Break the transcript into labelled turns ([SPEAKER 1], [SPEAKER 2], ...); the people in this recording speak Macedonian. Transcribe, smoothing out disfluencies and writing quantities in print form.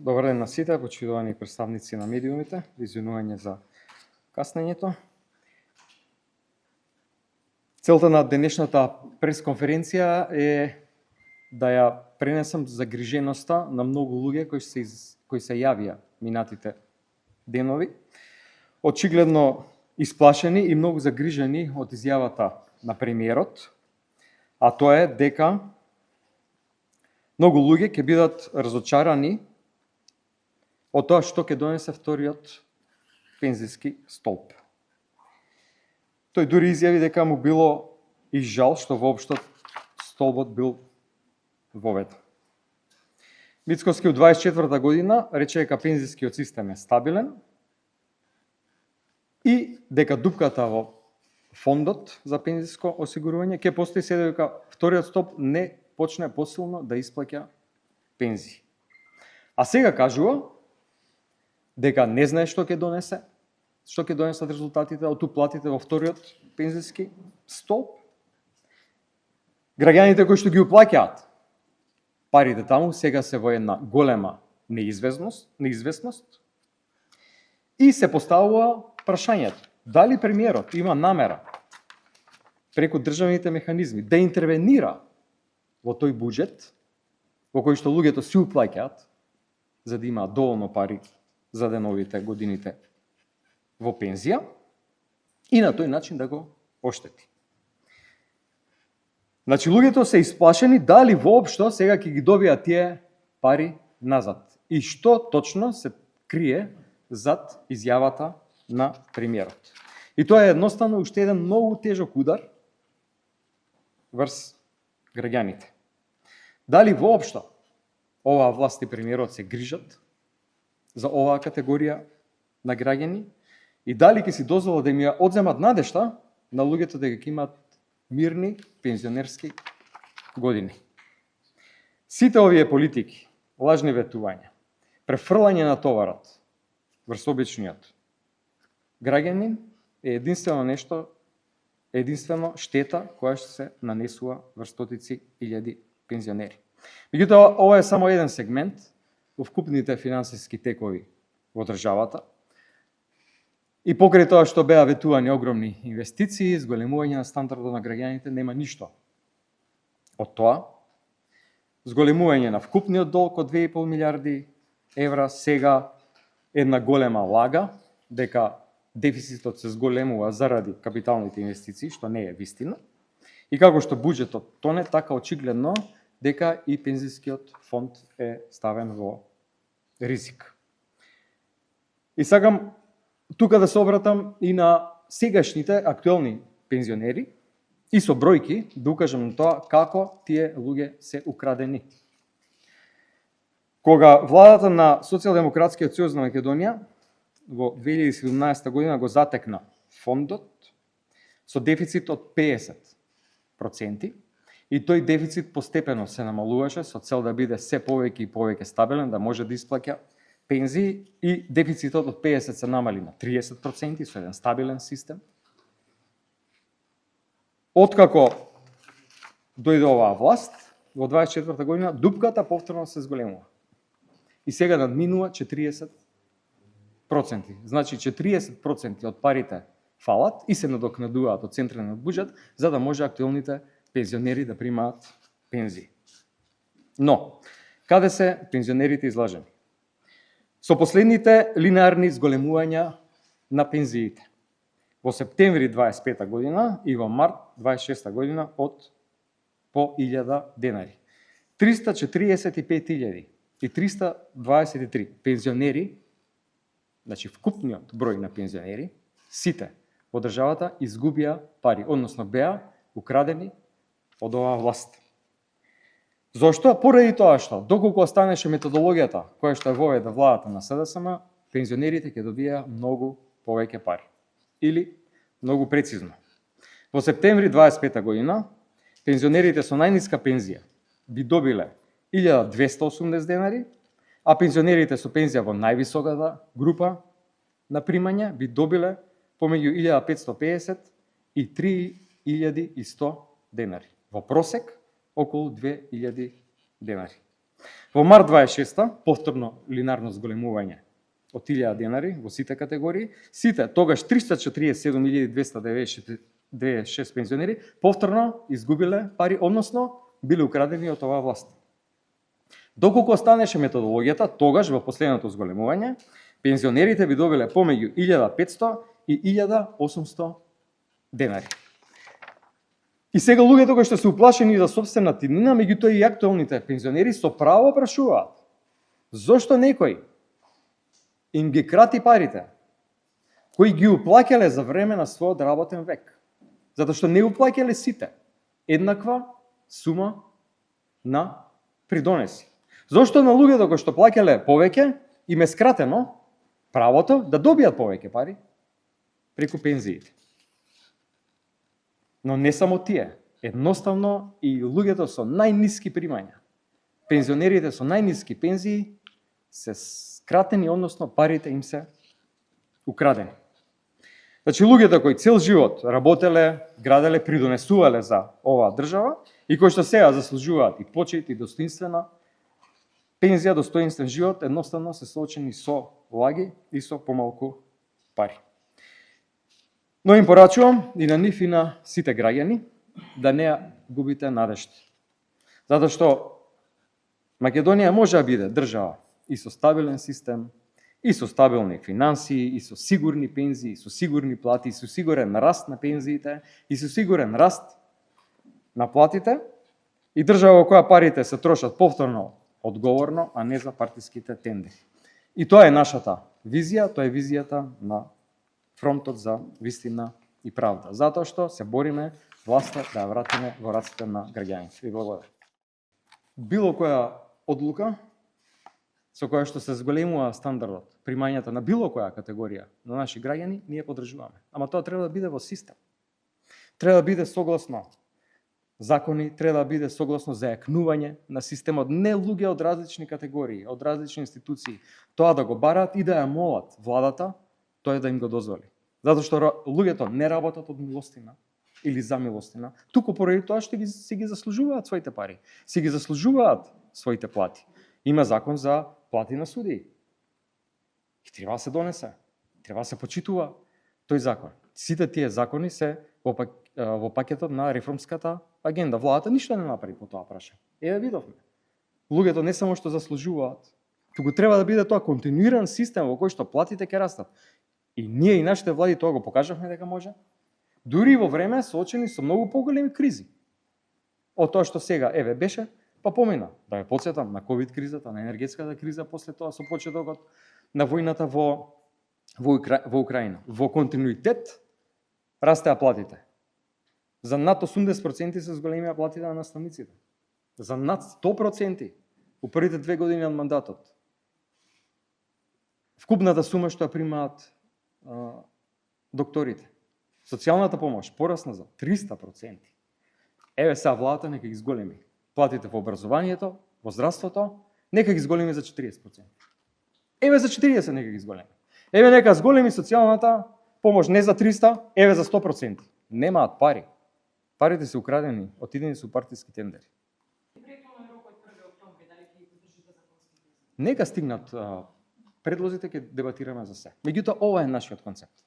[SPEAKER 1] Добар ден на сите, почитувани представници на медиумите, извинување за каснењето. Целта на денешната пресконференција е да ја пренесам загриженоста на многу луѓе кои се јавија минатите денови. Очигледно исплашени и многу загрижени од изјавата на премиерот, а тоа е дека многу луѓе ќе бидат разочарани од тоа што ќе донесе вториот пензиски столб. Тој дури изјави дека му било и жал што воопшто столбот бил воведен. Мицкоски у 24 година рече дека пензискиот систем е стабилен и дека дупката во фондот за пензиско осигурување ќе постои се дека вториот столб не почне посилно да исплаќа пензии. А сега кажува дека не знае што ќе донесат резултатите од уплатите во вториот пензиски столб. Граѓаните кои што ги уплаќаат парите таму сега се во една голема неизвестност и се поставува прашањето дали премиерот има намера преку државните механизми да интервенира во тој буџет во кој што луѓето си уплаќаат за да имаат доволно пари за деновите годините во пензија и на тој начин да го оштети. Значи, луѓето се исплашени дали воопшто сега ќе ги добијат тие пари назад и што точно се крие зад изјавата на премиерот. И тоа е едноставно уште еден многу тежок удар врз граѓаните. Дали воопшто оваа власт и премиерот се грижат за оваа категорија на граѓани и дали ќе си дозволат да им ја одземат надежта на луѓето дека ќе имаат мирни пензионерски години. Сите овие политики, лажни ветувања, префрлање на товарот врз обичниот граѓанин е единствено штета која што се нанесува врз стотици илјади пензионери. Меѓутоа, ова е само еден сегмент во вкупните финансиски текови во државата. И покрај тоа што беа ветувани огромни инвестиции, зголемување на стандардот на граѓаните, нема ништо од тоа. Зголемување на вкупниот долг од 2,5 милиарди евра, сега една голема лага дека дефицитот се зголемува заради капиталните инвестиции, што не е вистина. И како што буџетот тоне, така очигледно дека и пензискиот фонд е ставен во ризик. И сакам тука да се обратам и на сегашните актуелни пензионери и со бројки да укажам на тоа како тие луѓе се украдени. Кога владата на Социјалдемократскиот сојуз на Македонија во 2017 година го затекна фондот со дефицит од 50%, и тој дефицит постепено се намалуваше со цел да биде се повеќе и повеќе стабилен, да може да исплаќа пензии и дефицитот од 50 се намали на 30% со еден стабилен систем. Откако дојде оваа власт, во 24 година, дупката повторно се зголемува. И сега надминува 40%. Значи 40% од парите фалат и се надокнадуваат од централниот буџет за да може актуелните пензионери да примаат пензии. Но, каде се пензионерите излажени? Со последните линеарни зголемувања на пензиите. Во септември 25 година и во март 26 година од по 1000 денари. 345.323 пензионери, значи вкупниот број на пензионери, сите во државата изгубија пари, односно беа украдени од оваа власт. Зошто? Поради тоа што, доколку останеше методологијата која што е воведе владата на СДСМ, пензионерите ќе добија многу повеќе пари. Или, многу прецизно, во септември 25 година, пензионерите со најниска пензија би добиле 1280 денари, а пензионерите со пензија во највисоката група на примања би добиле помеѓу 1550 и 3100 денари. Во просек, околу 2000 денари. Во март 26-та, повторно линарно зголемување од 1000 денари во сите категории, сите тогаш 347.296 пензионери повторно изгубиле пари, односно биле украдени од оваа власт. Доколку останеше методологијата, тогаш во последното зголемување, пензионерите би добиле помеѓу 1500 и 1800 денари. И сега луѓето кои што се уплашени за сопствена тиднина, меѓутоа и актуелните пензионери со право прашуваат зошто некој им ги крати парите кои ги уплаќале за време на својот работен век. Затоа што не уплаќале сите еднаква сума на придонеси. Зошто на луѓето кои што плаќале повеќе им е скратено правото да добијат повеќе пари преку пензиите. Но не само тие, едноставно и луѓето со најниски примања, пензионерите со најниски пензии се скратени, односно парите им се украдени. Значи луѓето кои цел живот работеле, граделе, придонесувале за оваа држава и кои што сега заслужуваат и почит и достоинствена пензија, достоинствен живот, едноставно се соочени со лаги и со помалку пари. Но им порачувам и на нив и на сите граѓани да не губите надежда. Затоа што Македонија може да биде држава и со стабилен систем, и со стабилни финансии, и со сигурни пензии, и со сигурни плати, и со сигурен раст на пензиите, и со сигурен раст на платите, и држава во која парите се трошат повторно одговорно, а не за партиските тендери. И тоа е нашата визија, тоа е визијата на фронтот за вистина и правда. Затоа што се бориме власта да ја вратиме во раците на граѓаните. Ви благодарам. Било која одлука со која што се зголемува стандардот, примањата на било која категорија на наши граѓани, ние поддржуваме. Ама тоа треба да биде во систем. Треба да биде согласно закони, треба да биде согласно зајакнување на системот, не луѓе од различни категории, од различни институции, тоа да го бараат и да ја молат владата, тоа е да им го дозволи. Затоа што луѓето не работат од милостина или за милостина, туку поради тоа што си ги заслужуваат своите пари, си ги заслужуваат своите плати. Има закон за плати на судии. И треба да се донесе, треба да се почитува тој закон. Сите тие закони се во пакетот на реформската агенда. Владата ништо не направи по тоа прашање. Еве видовме. Луѓето не само што заслужуваат, туку треба да биде тоа континуиран систем во кој што платите ќе растат. И ние и нашите влади тоа го покажавме дека може. Дури во време соочени со многу поголеми кризи. Од тоа што сега еве беше, па помина. Да ја потсетам на ковид кризата, на енергетската криза, после тоа со почетокот на војната во Украина. Во континуитет растеа платите. За над 80% се зголемија платите на наставниците. За над 100% у првите 2 години од мандатот. Вкупната сума што ја примаат докторите. Социјалната помош порасна за 300%. Еве сега владата нека ги зголеми платите во образованието, во здравството, нека ги зголеми за 40%. Еве за 40% нека ги зголеми. Еве нека зголеми социјалната помош не за 300, еве за 100%. Немаат пари. Парите се украдени, отидени со партиски тендери. Нека стигнат предлозите, ќе дебатираме за се. Меѓутоа, ова е нашиот концепт.